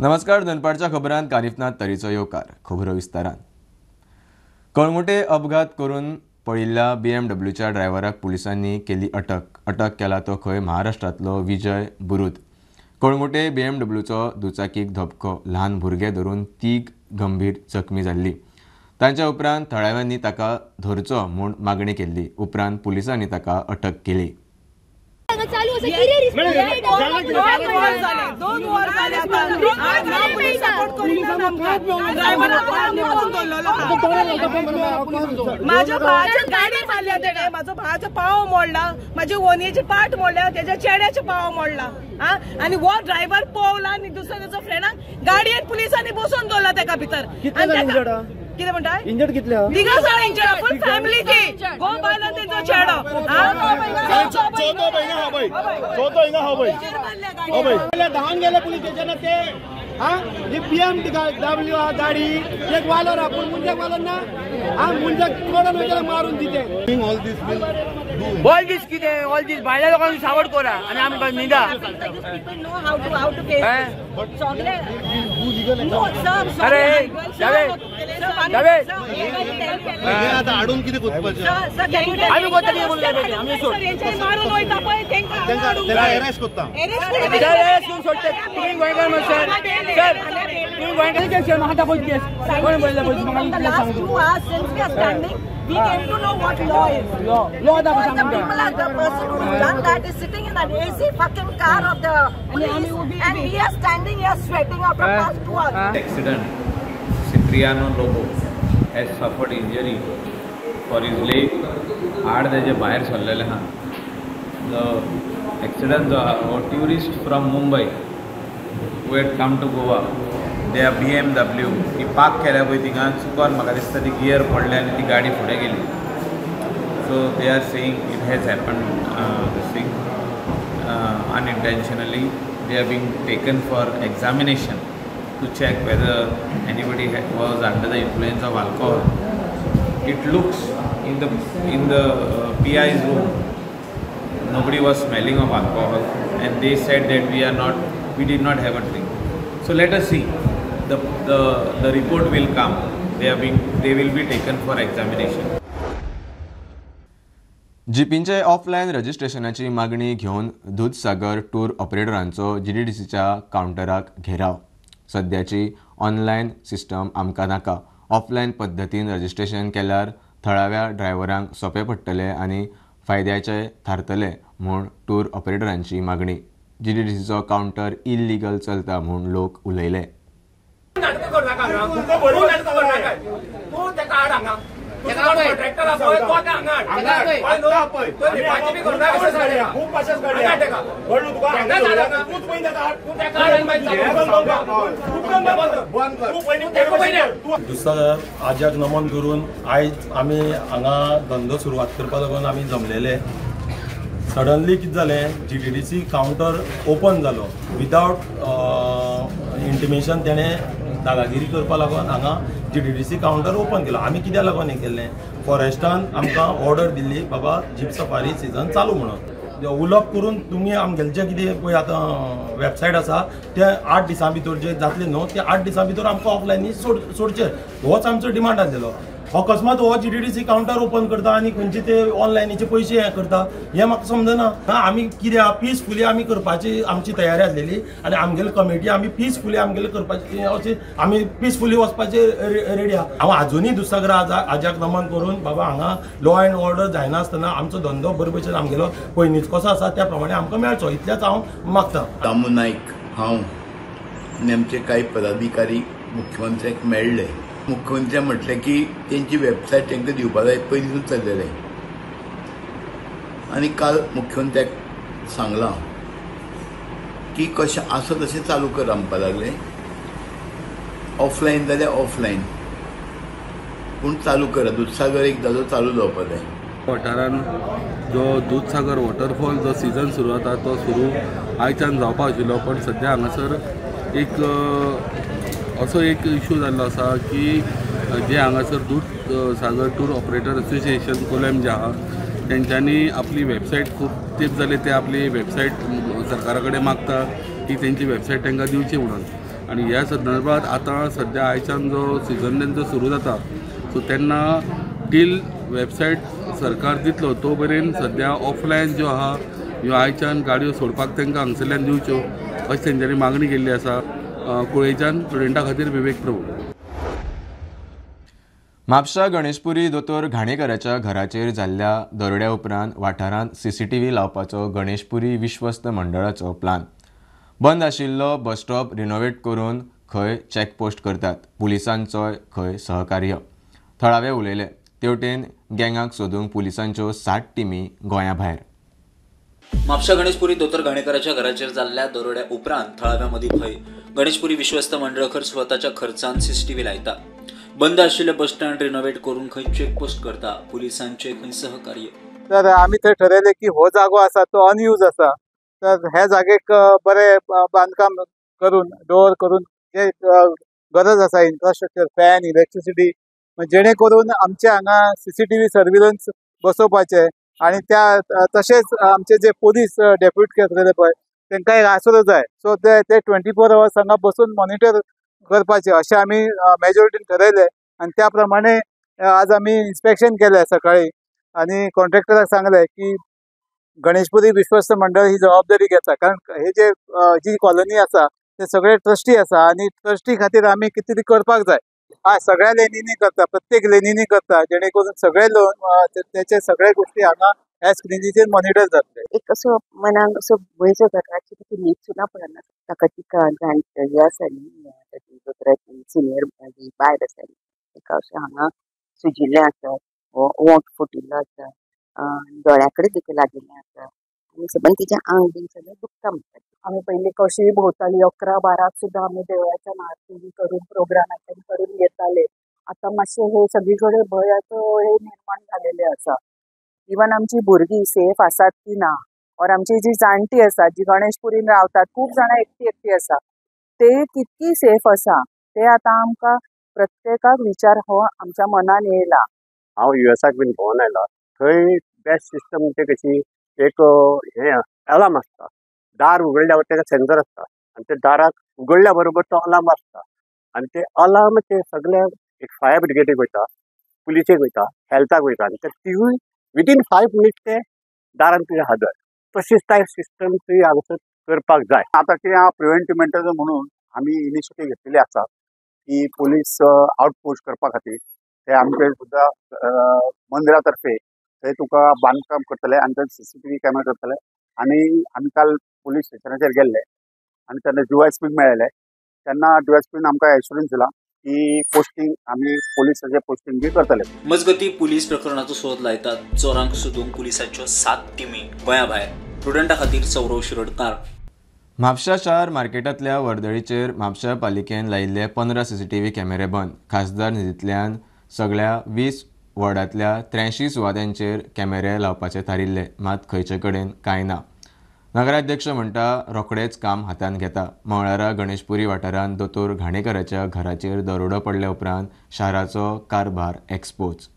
नमस्कार. दनपारच्या खबरांत कानिफनाथ तरेचो येवकार. खबरो विस्तारान. कळंगुटे अपघात करून पडिल्ल्या BMWच्या ड्रायव्हराक पुलिसांनी केली अटक केला तो खंय महाराष्ट्रांतलो विजय बुरुत. कळंगुटे BMWचो दुचाकीक धपको, ल्हान भुरगे धरून 3 गंभीर जखमी जाल्ली. तांच्या उपरांत थळाव्यांनी ताका धरचो म्हूण मागणी केल्ली. उपरांत पुलिसांनी ताका अटक केली. माझ्या भावाचा पाव मोडला, माझ्या वनीचे पाठ मोडला, त्याच्या चेड्याचे पाव मोडला आणि वो ड्रायव्हर पळवला आणि दुसऱ्या त्याच्या फ्रेंडाक गाडयेत पुलिसांनी बसोवन दवरला त्याका भितर. कितें म्हणटा इंजर्ड कितले तिगा जाण इंजर्ड फुल फॅमिली ती गो बायला तेजो चेडो धावून गेले पुलीस स्टेशनात ते ही BMW गाडी एक वालोर आपण मुंजक वालोर ना मुंजक तोडून वगैरे मारून दिते. ऑल दिस कितें ऑल दिस भायल्या लोकांनी सावड करा आणि आमकां निदा अरे जावेद आता हाडून कितें करपाचें आमी कोत्ता आमी मारून वयता पळय तेंका अरेस्ट करता घेवन सोडटा. तुम्ही गोंयकार सर सर तुम्ही गोंयकार सर म्हाका पयस कोण बोलला We came to know what law is. Law the people are the person who done that is sitting in an AC fucking car of the police, and we are standing here sweating out of past 2 hours. Accident. Cipriano Lobo has suffered injury for his leg. हाड तेजे भायर सरलेले आहा. The accident जो tourist from Mumbai who had come to Goa. They are BMW. He park केल्या पळय थिंगा चुकोन म्हाका दिसता ती गियर पडले आनी ती गाडी फुडें गेली. So they are saying it has happen this thing unintentionally. They are being taken for examination to check whether anybody was under the influence of alcohol. It looks in the PI's room nobody was smelling of alcohol, and they said that we did not have a drink. So let us see. The report will come. They will be taken for examination. जीपींचे offline रजिस्ट्रेशनाची मागणी घेवन Dudhsagar tour ऑपरेटरांचो GDDCच्या कावंटराक घेराव. सद्याची online system आमकां नाका. Offline पद्दतीन registration केल्यार थळाव्या ड्रायव्हरांक सोंपें पडटलें आनी फायद्याचे थारतले म्हूण टूर ऑपरेटरांची मागणी. GDDCचो कावंटर इल्लीगल चलता म्हूण लोक उलयले. दुसरा आजाक नमन करून आयज आमी हांगा धंदो सुरवात करपा लागून आमी जमलेले. सडनली कितें जालें GDDC कावंटर ओपन जालो विदावट इंटिमेशन. तेणें दादागिरी करपा लागून हांगा GDDC कावंटर ओपन केलो. आमी कित्याक लागून हें केल्लें, फॉरेस्टान आमकां ऑर्डर दिल्ली बाबा जीप सफारी सीझन चालू म्हणून. उलोवप करून तुमी आमगेलें कितें पळय आतां वेबसायट आसा ते 8 दिसां भितर जे जातले न्हू ते 8 दिसां भितर आमकां ऑफलायनी सोडचे होच आमचो डिमांड आसलेलो. अकस्मात हो GDDC कावंटर ओपन करता आनी खंयचे ते ऑनलायनीचे पयशे हें करता हें म्हाका समजना. आमी कित्याक पीसफुली आमी करपाची आमची तयारी आसलेली आनी आमगेली कमिटी आमी पीसफुली आमगेले करपाची अशें आमी पीसफुली वचपाचे रेडी आहा. हांव आजुनूय दुसरा आजाक नमन करून बाबा हांगा लॉ एंड ऑर्डर जायनासतना आमचो धंदो बरे भशेन आमगेलो पयलींच कसो आसा त्या प्रमाणे आमकां मेळचो इतलेंच हांव मागतां. दामू नायक हांव नेमचे कांय पदाधिकारी मुख्यमंत्र्याक मेळ्ळे. मुख्यमंत्र्यान म्हटलें की तेंची वेबसायट तांकां दिवपा जाय पयलींसून चल्लेलें आनी काल मुख्यमंत्र्याक सांगलां की कशें आसा तशें चालू कर म्हणपा लागले. ऑफलायन जाल्यार ऑफलायन पूण चालू करा. दूधसागर एक जालो चालू जावपा जाय. वाठारान जो दूधसागर वॉटरफॉल जो सीझन सुरू जाता तो सुरू आयच्यान जावपा आशिल्लो, पण सद्या हांगासर एक असो एक इश्यू जाल्लो आसा की जे हांगासर Dudhsagar tour operator association Colem जे आहा तेंच्यांनी आपली वेबसायट खूब तेंप जाले ते आपली वेबसायट सरकारा कडेन मागता की तेंची वेबसायट तांकां दिवची म्हणून. आणि ह्या संदर्भात आता सध्या आयच्यान जो सिजन तेंचो सुरू जाता सो तेन्ना टील वेबसायट सरकार दितलो तो मेरेन सध्या ऑफलायन ज्यो आहा ह्यो आयच्यान गाडयो सोडपाक तांकां हांगसरल्यान दिवच्यो अशी तेंच्यांनी मागणी केल्ली आसा. कुळेच्यान स्टुडंटा खातीर विवेक प्रभू. म्हापशा गणेशपुरी दोतोर घाणेकराच्या घराचेर जाल्ल्या दरोड्या उपरांत वाठारांत CCTV लावपाचो गणेशपुरी विश्वस्त मंडळाचो प्लान. बंद आशिल्लो बस स्टॉप रिनोवेट करून खंय चॅकपोस्ट करतात. पुलिसांचोय खंय सहकार्य. थळावे उलयले. तेवटेन गँगाक सोदूंक पुलिसांच्यो 60 टिमी गोंया भायर. म्हापशा गणेशपुरी दोतोर घाणेकराच्या घराचेर जाल्ल्या दरोड्या उपरांत थळाव्यामदीं भंय. गणेशपुरी विश्वस्त मंडळ स्वताच्या खर्चान CCTV लायता. बंद आशिल्ले बस स्टँड रिनोवेट करून खंय चेकपोस्ट करता. पुलिसांचे खंय सहकार्य. तर आमी थंय ठरयलें की हो जागो आसा तो अनयूज आसा, तर ह्या जागेक बरें बांदकाम करून डोअर करून जे गरज आसा इन्फ्रास्ट्रक्चर फॅन इलेक्ट्रिसिटी जेणे करून आमचे हांगा CCTV सर्विलन्स बसोवपाचे आणि त्या तशेंच आमचे जे पोलीस डेप्युट करतले पळय तांकां एक आसरो जाय. सो ते 24 hours हांगा बसून मॉनिटर करपाचे अशें आमी मेजॉरिटीन ठरयलें आणि त्या प्रमाणे आज आमी इन्स्पेक्शन केलें सकाळी आणि कॉन्ट्रॅक्टराक सांगलें की गणेशपुरी विश्वस्त मंडळ ही जबाबदारी घेता, कारण हे जे जी कॉलनी आसा ते सगळे ट्रस्टी आसा आणि ट्रस्टी खातीर आमी कितें तरी करपाक जाय. सगळ्या लेनींनी करता, प्रत्येक लेनींनी करता जेणे करून सगळे त्याचे सगळे गोष्टी हांगा ह्या स्क्रिनीचेर मॉनिटर जातले. एक असो मनाक असो भंय जो जाता की ती न्हीद सुद्दां पडना. ताका तिका जाणटी हे आसा न्ही दोतोराची सिनियर बायल आसा न्ही ताका अशें हांगा सुजिल्लें आसा, ओंठ फुटिल्लो आसा, दोळ्या कडेन तिका लागिल्लें आसा आनी सबंद तिचें आंग बीन सगळें दुखता म्हणटा. आमी पयलीं कशी भोंवताली 11-12 सुद्दां आमी देवळाच्या आरती करून प्रोग्राम अटेंड करून येताले. आतां मातशें हे सगळी कडेन भंयाचो हे निर्माण जालेले आसा. इवन आमची भुरगीं सेफ आसात ती ना, और आमची जी जाणटी आसा जी गणेशपुरीन रावतात खूब जाणां एकटी आसा ते कितकी सेफ आसा ते आतां आमकां प्रत्येकाक विचार हो आमच्या मनान येयला. हांव USAक बीन भोंवन आयला. थंय बेस्ट सिस्टम म्हणजे कशी एक हे अलार्म आसता. दार उगडल्या तेका सेन्सर आसता आनी ते दाराक उगडल्या बरोबर तो अलार्म वाजता आनी ते अलार्म ते सगळे एक फायर ब्रिगेडीक वयता, पुलिसेक वयता, हेल्थाक वयता आनी ते तिवूय विदीन 5 minutes ते दारान तुजे हजर. तशीच टायप सिस्टम तुवें हांगासर करपाक जाय. आतां कितें आहा प्रिव्हेंटीव मेजर्स म्हणून आमी इनिशिएटीव घेतलेली आसा की पुलीस आउटपोस्ट करपा खातीर ते आमचे सुद्दां मंदिरा तर्फे थंय तुका बांदकाम करतले आनी थंय CCTV कॅमेरा करतले. आनी आमी काल पुलीस स्टेशनाचेर गेल्ले आनी तेन्ना DYSPक मेळ्ळे. तेन्ना DYSPन आमकां एश्युरन्स दिला की पोस्टिंग आमी पुलिसाचे पोस्टिंग बी करतले. मजगती पुलीस प्रकरणाचो सोद लायतात. चोरांक सोदूंक पुलिसांच्यो 7 टिमी गोंया भायर. स्टुडंटा खातीर सौरव शिरोडकार. म्हापशा शार मार्केटांतल्या वर्दळीचेर म्हापशा पालिकेन लायिल्ले 15 CCTV कॅमेरे बंद. खासदार निधींतल्यान सगळ्या 20 वॉर्डांतल्या 83 सुवात्यांचेर कॅमेरे लावपाचे थारिल्ले, मात खंयचे कडेन कांय ना. नगराध्यक्ष म्हणटा रोखडेच काम हातांत घेता. मंगळारा गणेशपुरी वाठारांत दोतोर घाणेकराच्या घराचेर दरोडो पडल्या उपरांत शाराचो कारभार एक्सपोज.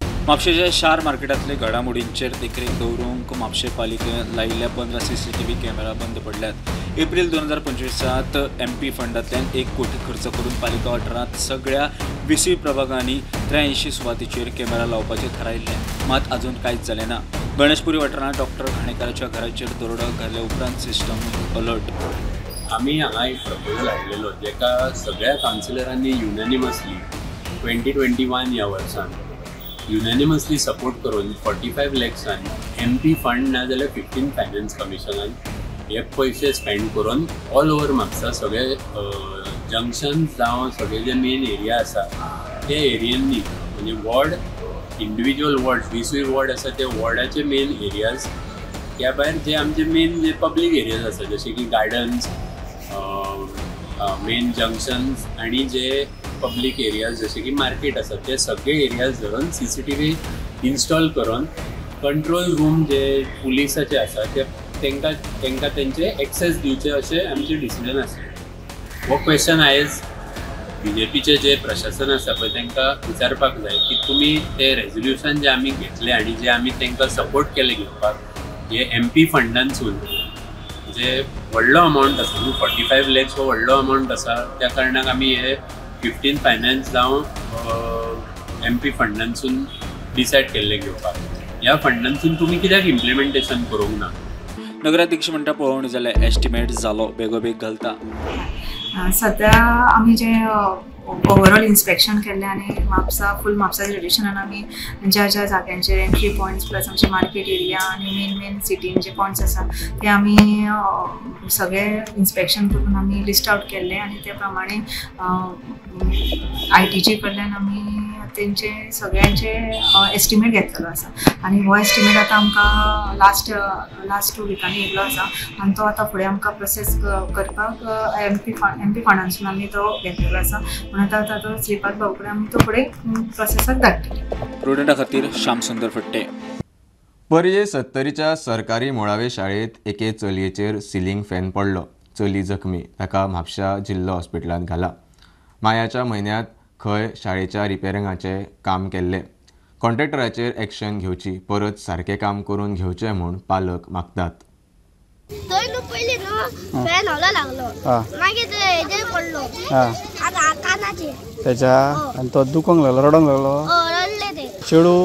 म्हापशेच्या शार मार्केटांतले घडामोडींचेर देखरेख दवरूंक म्हापशे पालिकेन लायिल्ल्या 15 CCTV कॅमेरा बंद पडल्यात. एप्रील 2025 MP फंडांतल्यान 1 कोटी खर्च करून पालिका वाठारांत सगळ्या 20 प्रभागांनी 83 सुवातींचेर कॅमेरा लावपाचें थारायिल्लें, मात अजून कांयच जालें ना. गणेशपुरी वाठारांत डॉक्टर घाणेकराच्या घराचेर दरोडो घाल्या उपरांत सिस्टम अलर्ट. आमी हांगा एक प्रपोजल हाडलेलो जेका सगळ्या कावन्सिलरांनी युनॅनिमसली 2021 ह्या वर्सान युनॅनिमसली सपोर्ट करून 45 लॅक्सान MP फंड ना जाल्यार 15 फायनान्स कमिशनान हे पयशे स्पेंड करून ऑल ओवर म्हापसा सगळे जंक्शन्स जावं सगळे जे मेन एरिया आसा त्या एरियांनी म्हणजे वॉर्ड इंडिविज्युअल वॉर्ड 20 वॉर्ड आसा ते वॉर्डाचे मेन एरियाज त्या भायर जे आमचे मेन जे पब्लीक एरियाज आसा जशे की गार्डन्स मेन जंक्शन्स आणि जे पब्लीक एरियाज जसे की मार्केट आसा ते सगळे एरियाज धरून CCTV इन्स्टॉल करून कंट्रोल रूम जे पुलिसाचे आसा ते तांकां तेंचे एक्सेस दिवचे अशें आमचें डिसिजन आसा. हो क्वेश्चन आयज BJPचे जे प्रशासन आसा पळय तांकां विचारपाक जाय की तुमी ते रेजोल्युशन जे आमी घेतले आनी जे आमी तांकां सपोर्ट केले घेवपाक हे MP फंडांसून म्हणजे व्हडलो अमावंट आसा न्हू 45 लॅक्स हो व्हडलो अमावंट आसा त्या कारणाक आमी हे 15 फायनान्स जावं MP फंडांसून डिसायड केल्ले घेवपाक. ह्या फंडांसून तुमी कित्याक इम्प्लिमेंटेशन करूंक ना? नगराध्यक्ष म्हणटा पळोवणी जाल्यार एस्टिमेट जालो बेगोबेग घालता. सध्या आमी जे ओवरऑल इन्स्पेक्शन केल्लें आनी फूल म्हापसा रिड्युशनान आमी ज्या ज्या जाग्यांचेर एंट्री पॉयंट्स प्लस आमचे मार्केट एरिया आनी मेन सिटीन जे पॉयंट्स आसा ते आमी सगळे इन्स्पेक्शन करून आमी लिस्ट आउट केल्ले आनी त्या प्रमाणे ITG कडल्यान आमी तेंचे सगळ्यांचे एस्टिमेट घेतलेलो आसा आनी हो एस्टिमेट आतां आमकां लास्ट 2 विकांनी येयल्लो आसा आनी तो आतां फुडें आमकां प्रोसेस करपाक MP फंडांसून आमी तो घेतलेलो आसा म्हणून आतां तो श्रीपाद भाऊ कडेन आमी तो फुडें प्रोसेसाक धाडटले. प्रुडंटा खातीर श्याम सुंदर फट्टे. परये 70च्या सरकारी मुळावे शाळेत एके चलयेचेर सिलींग फॅन पडलो. चली जखमी, ताका म्हापशा जिल्लो हॉस्पिटलांत घाला. मायाच्या म्हयन्यांत खंय शाळेच्या रिपेरिंगाचे काम केल्ले. कॉन्ट्रॅक्टराचेर एक्शन घेवची, परत सारकें काम करून घेवचें म्हूण पालक मागतात. पयलीं न्हू फॅन हलो लागलो मागीर हेजेर पडलो आतां कानाचेर त्याच्या आनी तो दुखोंक लागलो रडोंक लागलो रडले ते चेडू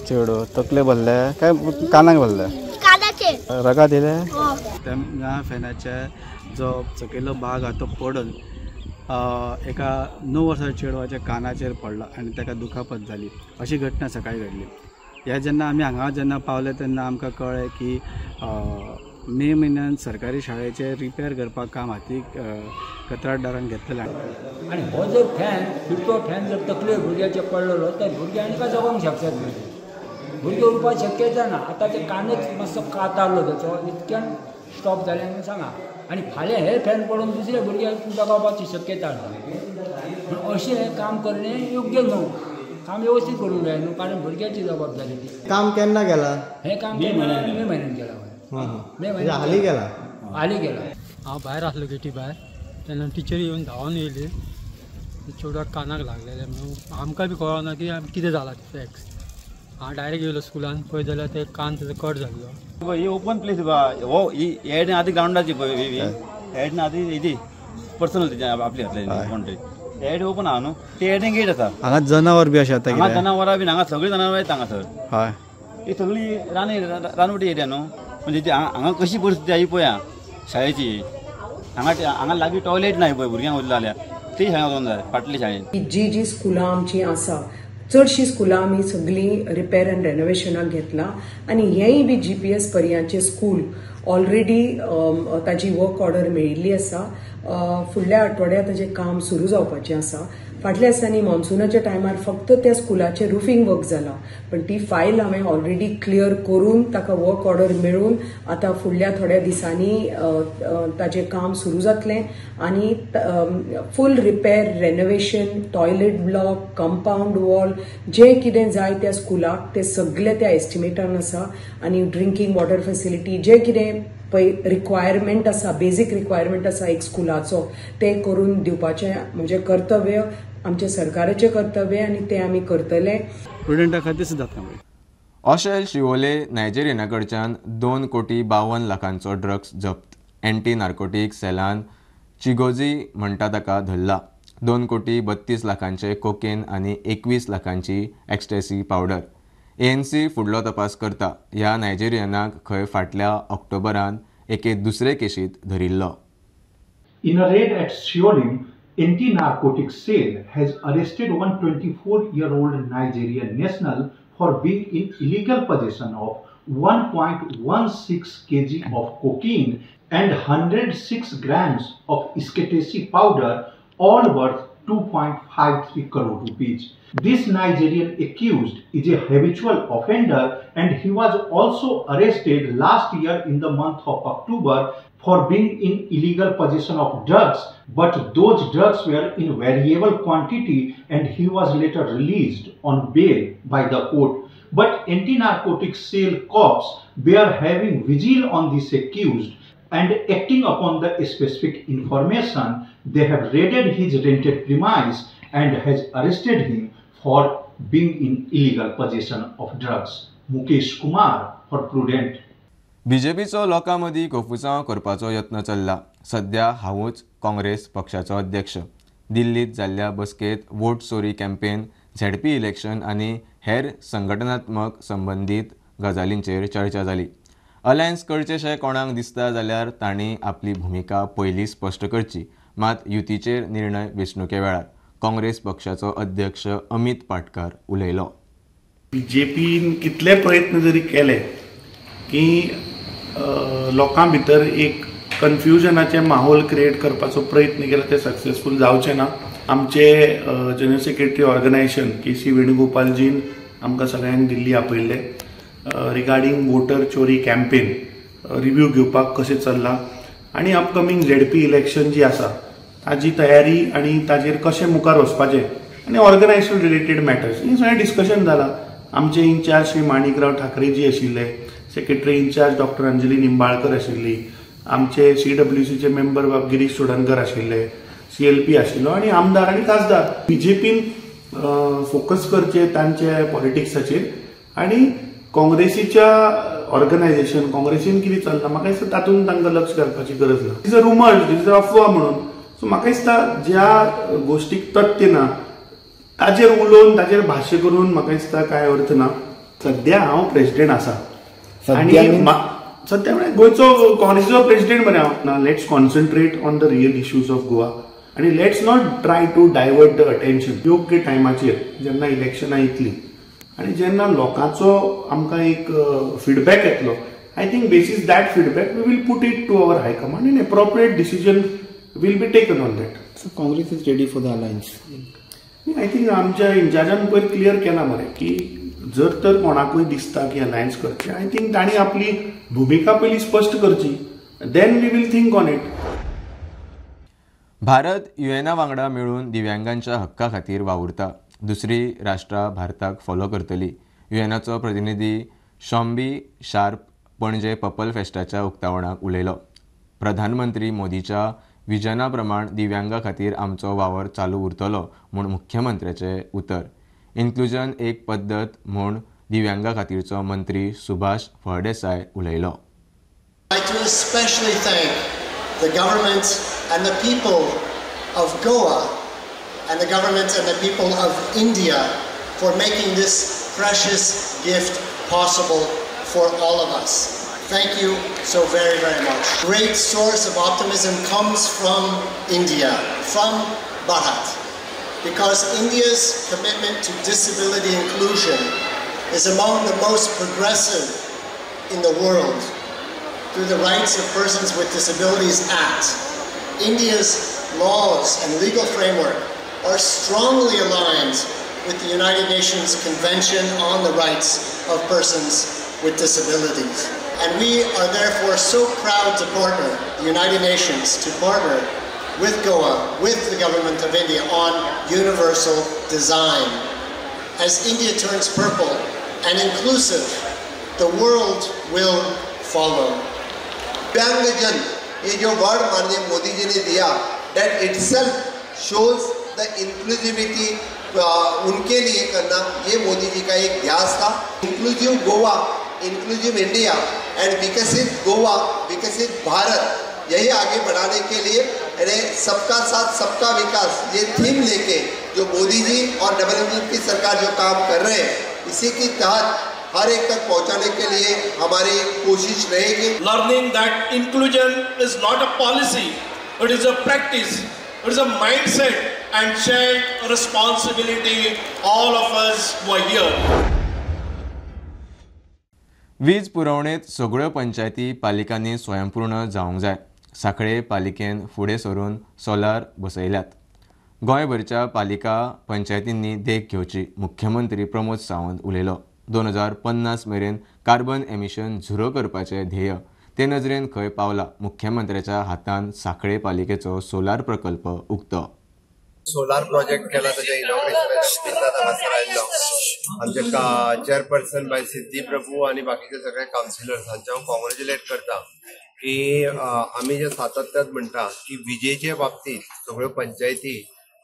चेडू तकले भरले काय कानाक भरले कानाचेर रगात येयले त्या फॅनाचे जो सकयलो भाग आहा तो पडून एका 9 वर्साच्या चेडवाच्या कानाचेर पडला आनी ताका दुखापत जाली. अशी घटना सकाळी घडली. ह्या जेन्ना आमी हांगा पावले तेन्ना आमकां कळ्ळें की मे म्हयन्यान सरकारी शाळेचे रिपेर करपाक काम हातीक कंत्राटदारान घेतलेलें. आनी हो जर फॅन फिरतो फॅन जर तकले भुरग्याचेर पडलेलो तर भुरगे आनी जगोंक शकतात भुरगे उरपाक शक्यता ना. आतां ते कानच मातसो कातारलो ताचो इतक्यान स्टॉप जालें म्हणून सांगा आनी फाल्यां हे फॅन पडून दुसऱ्या भुरग्याक जगोवपाची शक्यता आसा. अशें काम करणे योग्य न्हू. काम व्यवस्थित करूंक जाय न्हू कारण भुरग्याची जबाबदारी ती. काम केन्ना केला हे काम मे म्हयन्यान केला. हाली गेला हांव भायर आसलो गेटी भायर तेन्ना टिचर येवन धांवन येयली चेडवाक कानाक लागलेले म्हणून आमकां बी कळना की कितें जाला फॅक्स. हांव डायरेक्ट येयलो स्कुलान पळय जाल्यार ते कान तेजो कट जाल्लो. ही ओपन प्लेस हो ही हेड आदी ग्राउंडाची पळय हेड आदी हेजी पर्सनल तेजे आपली घातले बाउंड्री हेड ओपन आहा न्हू ते हेडीन गेट आसा. हांगा जनावर बी अशें जाता हांगा जनावरां बी हांगा सगळीं जनावरां येता हांगासर. हय ही सगळी रानवटी एरिया न्हू म्हणजे हांगा कशी परिस्थिती आई पळया शाळेची हांगा लागीं टॉयलेट नाही पळय भुरग्यांक उरला जाल्यार ती शाळेंत वचोंक जाय फाटली शाळेन. जी स्कुलां आमची आसा चडशीं स्कुलां आमी सगळीं रिपेर एंड रेनोवेशनाक घेतला आनी हेंय बी GPS पर्यांचे स्कूल ऑलरेडी ताजी वर्क ऑर्डर मेळिल्ली आसा. फुडल्या आठवड्यात ताजें काम सुरू जावपाचें आसा. फाटल्या दिसांनी मॉन्सुनाच्या टायमार फक्त त्या स्कुलाचें रुफींग वर्क जाला पण ती फायल हांवें ऑलरेडी क्लियर करून ताका वर्क ऑर्डर मेळून आतां फुडल्या थोड्या दिसांनी ताजें काम सुरू जातलें आनी full repair renovation toilet block compound wall जें कितें जाय त्या स्कुलाक तें सगळें त्या एस्टिमेटान आसा आनी ड्रिंकींग वॉटर फेसिलिटी जें कितें पळय रिक्वायरमेंट आसा बेजीक रिक्वायरमेंट आसा एक स्कुलाचो तें करून दिवपाचें म्हणजे कर्तव्य आमचे सरकाराचें कर्तव्य आनी तें आमी करतले. स्टुडंटा खातीर सुद्दां ऑशेल शिवोले नायजेरियना कडच्यान 2,52 लाखांचो ड्रग्स जप्त. एंटी नार्कोटीक सेलान चिगोजी म्हणटा ताका धरला. 2,32 लाखांचे कोकेन आनी 21 लाखांची एक्स्टेसी पावडर. ANC फुडलो तपास करता. ह्या नायजेरियनाक खंय फाटल्या ऑक्टोबरान एके दुसरे केशीत धरिल्लो. In a raid at Shiolim, anti-narcotics cell has arrested one 24-year-old Nigerian national for being in illegal possession of 1.16 kg of cocaine and 106 grams of ecstasy powder, all worth 2.53 crore rupees. This Nigerian accused is a habitual offender and he was also arrested last year in the month of October for being in illegal possession of drugs, but those drugs were in variable quantity and he was later released on bail by the court. But anti-narcotics cell cops were having vigil on this accused and acting upon the specific information, they have raided his rented premise and has arrested him for being in illegal possession of drugs. Mukesh Kumar for Prudent. बीजेपीचो लोकां मदीं कोफुसांव करपाचो यत्न चल्ला. सध्या हांवूच काँग्रेस पक्षाचो अध्यक्ष. दिल्लीत जाल्ल्या बसकेत वोट चोरी कॅम्पेन, झेडपी इलेक्शन आनी हेर संघटनात्मक संबंदीत गजालींचेर चर्चा जाली. अलायन्स करचेशें कोणाक दिसता जाल्यार तांणी आपली भुमिका पयलीं स्पश्ट करची. मात युतीचेर निर्णय वेंचणुके वेळार काँग्रेस पक्षाचो अध्यक्ष अमित पाटकार उलयलो. बीजेपीन कितले प्रयत्न जरी केले की लोकां भितर एक कन्फ्युजनाचे माहोल क्रिएट करपाचो प्रयत्न केला ते सक्सेसफूल जावचे ना. आमचे जनरल सेक्रेटरी ऑर्गनायझेशन के.सी. वेणुगोपालजीन आमकां सगळ्यांक दिल्ली आपयल्ले रिगार्डींग वोटर चोरी कॅम्पेन रिव्ह्यू घेवपाक कशें चल्ला आनी अपकमींग झेडपी इलेक्शन जी आसा ताजी तयारी आनी ताजेर कशें मुखार वचपाचें आनी ऑर्गनायझेशन रिलेटेड मॅटर्स हें सगळें डिस्कशन जालां. आमचे इंचार्ज श्री माणिकराव ठाकरे जी आशिल्ले, secretary incharge doctor Anjali Nimbalkar आशिल्ली, आमचे CWCचे मेंबर बाब गिरीश चोडणकर आशिल्ले, CLP आशिल्लो आनी आमदार आनी खासदार. बीजेपीन फोकस करचे तांचे पॉलिटिक्साचेर आनी काँग्रेसीच्या ऑर्गनायझेशन काँग्रेसीन कितें चल्लां म्हाका दिसता तातूंत तांकां लक्ष घालपाची गरज ना. Is a rumour, is a अफवा म्हणून. सो म्हाका दिसता ज्या गोष्टीक तथ्य ना ताजेर उलोवन ताजेर भाश्य करून म्हाका दिसता कांय अर्थ ना. सध्या हांव प्रेसिडेंट आसा आनी सध्या म्हळ्यार गोंयचो काँग्रेसीचो प्रेसिडेंट मरे हांव. Let's concentrate on the real issues of Goa आनी let's not try to divert the attention. योग्य टायमाचेर जेन्ना इलेक्शनां येतलीं आनी जेन्ना लोकांचो आमकां एक फिडबॅक येतलो, I think basis that feedback we will put it to our high command an appropriate decision will be taken on that. So Congress is ready for the alliance. I think आमच्या इंचार्जान पयर क्लियर केला मरे की जर तर कोणाकूय दिसता की अलायन्स करचे, आय थिंक तांणी आपली भुमिका पयली स्पश्ट करची, then we will think on it. Bharat युएना वांगडा मेळून दिव्यांगांच्या हक्का खातीर वावुरता. दुसरी राष्ट्रां भारताक फॉलो करतली. युएनाचो प्रतिनिधी शॉम्बी शार्प पणजे पर्पल फेस्टाच्या उक्तावणाक उलयलो. प्रधानमंत्री मोदीच्या विजना प्रमाण दिव्यांगा खातीर आमचो वावर चालू उरतलो म्हूण मुख्यमंत्र्याचें उतर. इन्क्लुजन एक पद्दत म्हूण दिव्यांगा खातीरचो मंत्री सुभाष फळदेसाय उलयलो. I'd like to especially thank the government and the people of Goa and the government and the people of India for making this precious gift possible for all of us. Thank you so very, very much. Great source of optimism comes from India, from Bharat, because India's commitment to disability inclusion is among the most progressive in the world. Through the Rights of Persons with Disabilities Act, India's laws and legal framework are strongly aligned with the United Nations Convention on the Rights of Persons with Disabilities. And we are therefore so proud to partner the United Nations, to partner with Goa, with the Government of India on universal design. As India turns purple and inclusive, the world will follow. दिव्यांगजन ये जो word माननीय मोदी जी ने दिया, that itself shows the inclusivity उनके लिए करना, ये मोदी जी का एक ध्यास था. Inclusive Goa, inclusive India end विकसित गोवा, विकसित भारत, यही आगे बढ़ाने के लिए सबका साथ सबका विकास ये थीम लेके जो मोदी जी और डब्ल्यूएनएफ की सरकार जो काम कर रहे हैं, इसी की तहत हर एक तक पहुंचाने के लिए हमारी कोशिश रहेगी. Learning that inclusion is not a policy, it is a practice, it is a mindset and shared responsibility. All of us were here. वीज पुरवणेत सगळ्यो पंचायती पालिकांनी स्वयंपूर्ण जावंक जाय. सांखळे पालिकेन फुडें सरून सोलार बसयल्यात. गोंयभरच्या पालिका पंचायतींनी देख घेवची. मुख्यमंत्री प्रमोद सावंत उलयलो. 2050 मेरेन कार्बन एमिशन झिरो करपाचें ध्येय ते नजरेन खंय पावला. मुख्यमंत्र्याच्या हातान सांखळे पालिकेचो सोलार प्रकल्प उक्तो. सोलार प्रोजेक्ट केला त्याच्या इनॉग्रेशनाक आयिल्लो. आमचे चेअरपर्सन बाय सिद्धी प्रभू आणि बाकीचे सगळे काउन्सिलर्स हांचे हांव कॉंग्रॅच्युलेट करता की आमी जे सातत्यान म्हणटा की विजेचे बाबतीत सगळ्यो पंचायती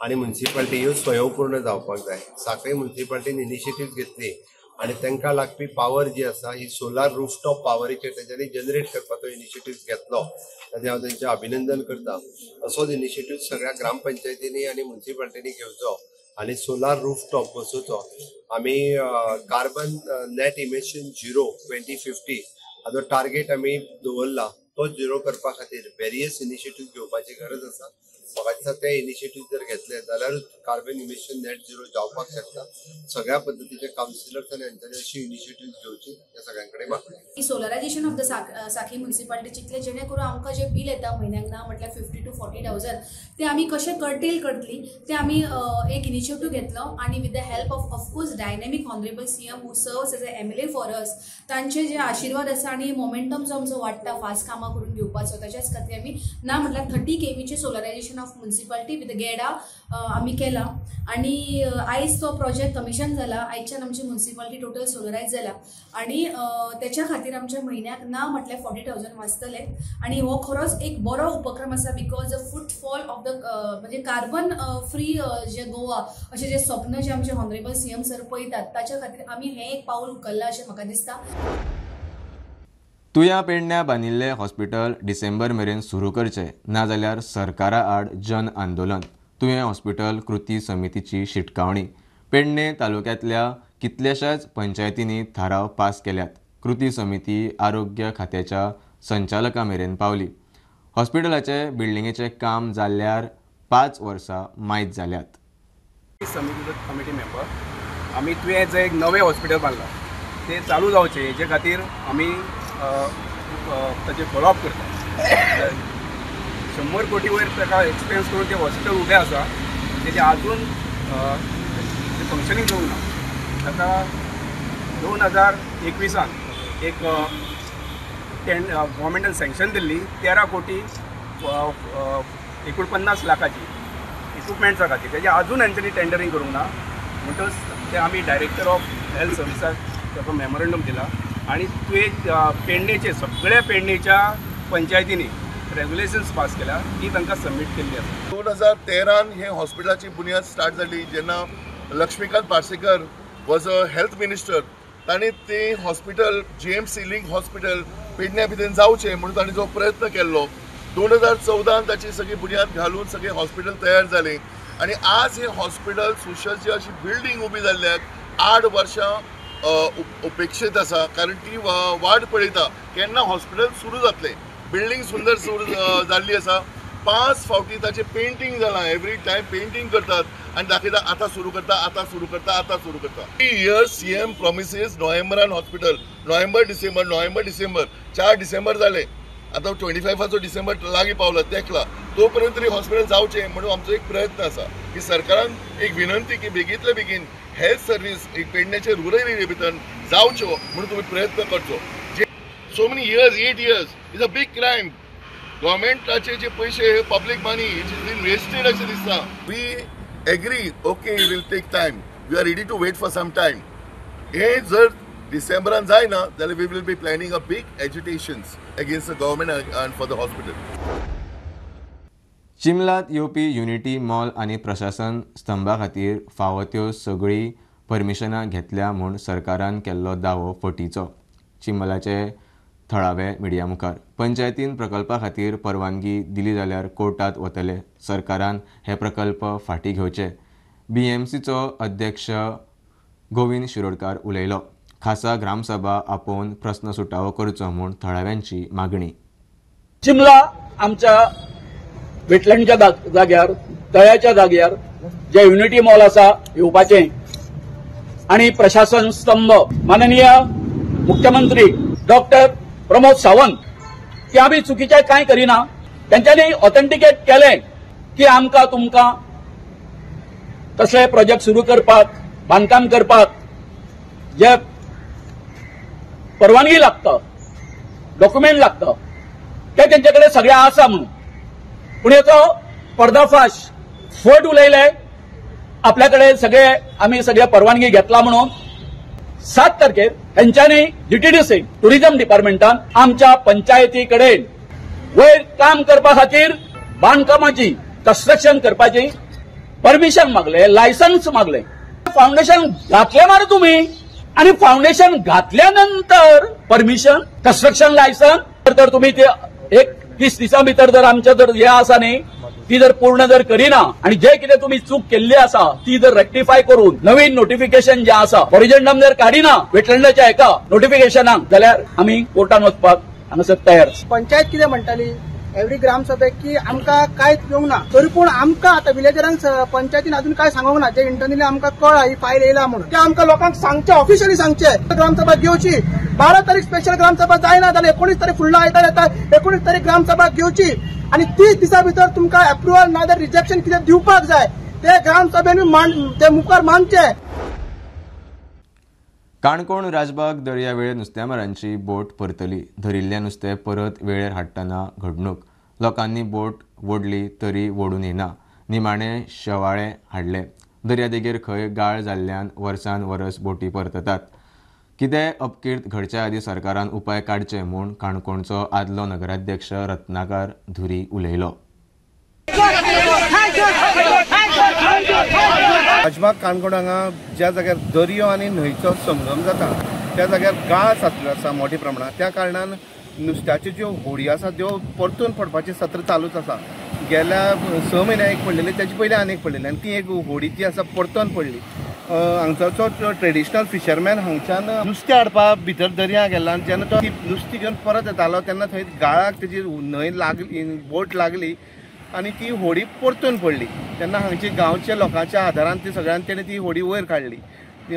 आणि म्युनिसिपालिटी ह्यो स्वयंपूर्ण जावपाक जाय. सांखळे म्युनिसिपालिटीन इनिशिएटीव घेतली आणि तांकां लागपी पावर जी आसा ही सोलार रूफटॉप पावरीचेर तेंच्यांनी जनरेट करपाचो इनिशिएटीव्ह घेतलो, ताचें हांव तेंचें अभिनंदन करता. असोच इनिशिएटीव्ह सगळ्या ग्रामपंचायतींनी आनी म्युनिसिपालिटींनी घेवचो आणि सोलार रूफटॉप बसोवचो. आमी कार्बन नेट इमिशन 2050 हाजो टार्गेट आमी दवरला. तो झिरो करपा खातीर वेरियस इनिशिएटीव्ह घेवपाची गरज आसा. म्हाका दिसता ते इनिशिएटीव्ह जर घेतले जाल्यारूच कार्बन इमिशन नेट झिरो जावपाक शकता. सगळ्या पद्धतीचे काउन्सिलर्स आनी हांच्यानी अशी इनिशिएटीव्ह घेवची हे सगळ्यांकडे मागणी. सोलरायझेशन ऑफ द साखी म्युनिसिपालिटी चितले जेणे करून आमकां जे बिल येता म्हयन्याक ना म्हटल्यार 50 to 40,000 ते आमी कशें कर्टेल करतली ते आमी एक इनिशिएटीव्ह घेतलो आणि with the help of of course dynamic honourable CM who serves as a MLA for us तांचे जे आशिर्वाद आसा आणि मोमेंटम जो आमचो वाडटा फास्ट कामां करून घेवपाचो त्याच्याच खातीर आमी ना म्हटल्यार 30 kV चे सोलरायझेशन ऑफ म्युनिसिपालिटी विथ गेडा आमी केला आणि आयज तो प्रोजेक्ट कमिशन जाला. आयच्यान आमची म्युनिसिपालिटी टोटल सोलरायज जाला आणि त्याच्या खातीर आमच्या म्हयन्याक ना म्हटल्यार 40,000 वाचतले आणि हो खरोच एक बरो उपक्रम आसा because the footfall of the म्हणजे कार्बन फ्री जे गोवा अशें जे स्वप्न जे आमचे ऑनरेबल CM सर पळयतात ताच्या खातीर आमी हें एक पाऊल उखल्लां अशें म्हाका दिसता. तुया पेडण्या बांदिल्ले हॉस्पिटल डिसेंबर मेरेन सुरू करचे नाजाल्यार सरकारा आड जन आंदोलन. तुवें हॉस्पिटल कृती समितीची शिटकावणी. पेडणे तालुक्यांतल्या कितल्याशाच पंचायतींनी थाराव पास केल्यात. कृती समिती आरोग्य खात्याच्या संचालकां मेरेन पावली. हॉस्पिटलाचे बिल्डिंगेचे काम जाल्ल्यार 5 वर्सां मायज जाल्यात. समितीचो कमिटी मेंबर आमी तुवें जे एक नवें हॉस्पिटल बांदलां ते चालू जावचें हेजे खातीर आमी ताचे फॉलोअप करता. 100 कोटी वयर ताका एक्सपेन्स करून ते हॉस्पिटल उबें आसा तेजे आजून फंक्शनींग जावंक ना. ताका 2021 एक गव्हर्मेंटान सँक्शन दिल्ली 13 कोटी 49 लाखाची इक्विपमेंट्सा खातीर. तेजे आजून हांच्यानी टेंडरींग करूंक ना. म्हणटच ते आमी डायरेक्टर ऑफ हेल्थ सर्विसाक ताका मेमोरंडम दिला आणि तुवें पेडणेचे सगळ्या पेडणेच्या पंचायतींनी रेग्युलेशन्स पास केल्या ती तांकां सबमीट केल्ली आसा. 2013 हे हॉस्पिटलाची बुनियाद स्टार्ट जाली जेन्ना Laxmikant Parsekar was a health minister. तांणी ते हॉस्पिटल JMC लिंक हॉस्पिटल पेडण्या भितर जावचें म्हणून तांणी जो प्रयत्न केल्लो. 2014 ताची सगळी बुनियाद घालून सगळें हॉस्पिटल तयार जालें आणि आज हे हॉस्पिटल सुसज्ज अशी बिल्डींग उबी जाल्ल्याक 8 वर्सां उपेक्षीत आसा. कारण ती वाट पळयता केन्ना हॉस्पिटल सुरू जातलें. बिल्डींग सुंदर सुरू जाल्ली आसा. 5 फावटी ताचें पेंटींग जालां. एवरी टायम पेंटींग करतात आनी दाखयता आतां सुरू करता आतां सुरू करता आतां सुरू करता. 3 years CM प्रॉमिसीस नोव्हेंबरान हॉस्पिटल नोव्हेंबर डिसेंबर 4 डिसेंबर जाले. आतां 25 डिसेंबर लागीं पावला तेकला तो पर्यंत तरी हॉस्पिटल जावचें म्हणून आमचो एक प्रयत्न आसा की सरकारान एक विनंती की बेगींतले बेगीन हेल्थ सर्वीस एक पेडण्याचे रुरल एरिया भितर जावच्यो म्हणून तुम्ही प्रयत्न करचो. So many years 8 years is a big crime. गव्हर्मेंटाचे जे पैसे public money it is been wasted अशें दिसता. We agree okay it will take time. We are ready to wait for some time. हे जर डिसेंबरान जायना जाल्यार we will be planning a big agitations against the government and for the hospital. चिंबलात येवपी unity mall आनी प्रशासन स्तंभा खातीर फावो त्यो सगळीं परमिशनां घेतल्या म्हूण सरकारान केल्लो दावो फटीचो. चिंबलाचे थळावे मिडिया मुखार. पंचायतीन प्रकल्पा खातीर परवानगी दिली जाल्यार कोर्टात वतले. सरकारान हे प्रकल्प फाटीं घेवचे. BMCचो अध्यक्ष गोविंद शिरोडकार उलयलो. खासा ग्रामसभा आपोवन प्रस्न सुटावो करचो म्हूण थळाव्यांची मागणी. चिंबला आमच्या वेटलँडच्या जाग्यार तळ्याच्या जाग्यार जे युनिटी मॉल आसा येवपाचें आणि प्रशासन स्तंभ माननीय मुख्यमंत्री डॉक्टर प्रमोद सावंत की आम्ही चुकीचे कांय करिना. त्यांच्यानी ऑथेंटिकेट केलें की आमकां तुमकां तसले प्रोजेक्ट सुरू करपाक बांदकाम करपाक जे परवानगी लागता डॉक्युमेंट लागता ते तेंचे कडेन सगळें आसा म्हणून. पूण हेचो पर्दाफाश फट उलयले आपल्याकडे आम्ही सगळे परवानगी घेतला म्हणून. 7 तारखेर त्यांच्यानी GTDC टुरिझम डिपार्टमेंटान आमच्या पंचायती कडेन वयर काम करपा खातीर बांदकामाची कन्स्ट्रक्शन करपाची परमिशन मागले लायसन्स मागले. फाउंडेशन घातले मार तुम्ही आणि फाउंडेशन घातल्यानंतर परमिशन कन्स्ट्रक्शन लायसन तर तुम्ही ते एक 30 दिसां भितर जर आमच्या जर हे आसा न्ही ती जर पूर्ण जर करिना आणि जे कितें तुम्ही चूक केल्ली आसा ती जर रेक्टिफाय करून नवीन नोटिफिकेशन जे आसा ओरिजिनम जर काडिना वेटलँडाच्या हेका नोटिफिकेशनाक जाल्यार आमी कोर्टान वचपाक हांगासर तयार आसा. पंचायत कितें म्हणटाली एवरी ग्रामसभेक की आमकां कांयच येवंक ना तरी पूण आमकां आतां विलेजरांक पंचायतीन अजून काय सांगूंक ना जे इंटरनली आमकां कळ्ळा ही फायल येयला म्हणून ते आमकां लोकांक सांगचे ऑफिशियली सांगचे ग्रामसभा घेवची 12 तारीख स्पेशल ग्रामसभा जायना जाल्यार 19 तारीख फुडलो आयतार येता 19 तारीख ग्रामसभा घेवची आणि 30 दिसां भितर तुमकां अप्रुवल ना जाल्यार रिजेक्शन कितें दिवपाक जाय ते ग्रामसभेन ते मुखार मानचे. काणकोण राजबाग दर्यावेळेर नुस्तेमारांची बोट परतली. धरिल्लें नुस्तें परत वेळेर हाडटना घडणूक. लोकांनी बोट ओडली तरी ओडून येना. निमाणे शेवाळे हाडले. दर्यादेगेर खंय गाळ जाल्ल्यान वर्सान वरस बोटी परततात. कितें अपकीर्त घडच्या आदी सरकारान उपाय काडचे म्हूण काणकोणचो आदलो नगराध्यक्ष रत्नाकर धुरी उलयलो. राजबाग काणकोण हांगा ज्या जाग्यार दर्यो आनी न्हंयचो संगम जाता त्या जाग्यार गाळ साचलो आसा मोठ्या प्रमाणात. त्या कारणान नुस्त्याच्यो ज्यो होडी आसा त्यो परतून पडपाचें सत्र चालूच आसा. गेल्या 6 म्हयन्याक एक पडलेली त्याचे पयलीं आनी एक पडलेली आनी ती एक होडी जी आसा परतून पडली. हांगचो ट्रेडिशनल फिशरमॅन हांगच्यान नुस्तें हाडपा भितर दर्या गेला आनी जेन्ना तो नुस्तें घेवन परत येतालो तेन्ना थंय गाळाक तेजी न्हंय लागली बोट लागली आनी ती होडी परतून पडली. तेन्ना हांगच्या गांवच्या लोकांच्या आदारान ती सगळ्यांनी तेणी ती होडी वयर काडली.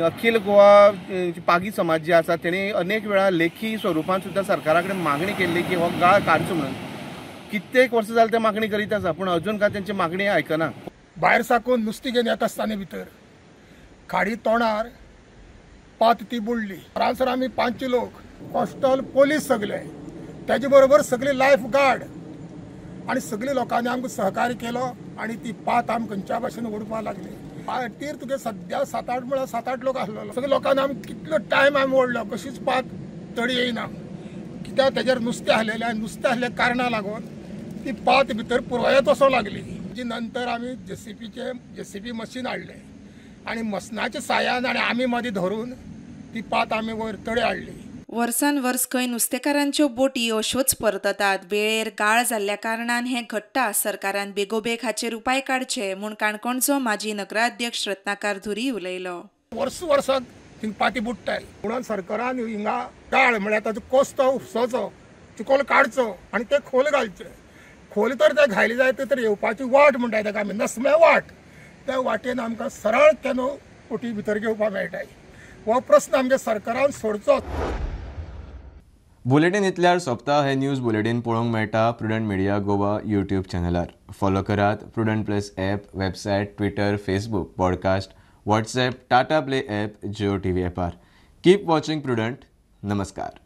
अखिल गोवा पागी समाज जे आसा तेणी अनेक वेळा लेखी स्वरुपान सुद्दां सरकारा कडेन मागणी केल्ली की हो गाळ काडचो म्हणून. कित्येक वर्सां जाली ते मागणी करीत आसा पूण अजून काय तेंची मागणी आयकना. भायर साकून नुस्तें घेवन येता आसतना भितर खाडी तोंडार पात ती बुडली. रानसर आमी 5 लोक कॉस्टल पोलीस सगळे त्याचे बरोबर सगळे लायफ गार्ड आणि सगळे लोकांनी आमकां सहकार्य केलो आणि ती पात आमी खंयच्या भाशेन ओडपाक लागली. पाटीर तुगे सद्या 7-8 म्हळ्यार 7-8 लोक आसलो. सगळे लोकांनी आमी कितलो टायम आमी ओडलो कशीच पात तडी येयना कित्याक तेजेर नुस्तें आहलेलें आनी नुस्तें आहल्या कारणाक लागून ती पात भितर पुरवयत वचों लागली. जी नंतर आमी जेसीबी मशीन हाडले आणि मसनाच्या साह्यान आणि आमी मदीं धरून ती पात आमी वयर तडे हाडली. वर्सान वर्स खंय नुस्तेकारांच्यो बोटी अश्योच परततात. वेळेर गाळ जाल्ल्या कारणान हें घडटा. सरकारान बेगोबेग हाचेर उपाय काडचे म्हूण काणकोणचो माजी नगराध्यक्ष रत्नाकर धुरी उलयलो. वर्साक थिंग पाती बुडटाय म्हणून सरकारान हिंगा गाळ म्हळ्यार ताजो कोस्तो उपसोचो चिकोल काडचो आनी ते खोल घालचे. खोल तर ते घायले जाय तर येवपाची वाट म्हणटाय ताका आमी नसम्या वाट. त्या वाटेन आमकां सरळ केनो बोटी भितर घेवपाक मेळटाय. हो प्रस्न आमच्या सरकारान सोडचो. बुलेटिन इतल्यार सोंपता. हे न्यूज बुलेटिन पळोवंक मेळटा प्रुडंट मिडिया गोवा यूट्यूब चॅनलार. फॉलो करात Prudent Plus app, website, Twitter, Facebook, podcast, WhatsApp, Tata Play app, Jio TV ॲपार. Keep watching Prudent. नमस्कार.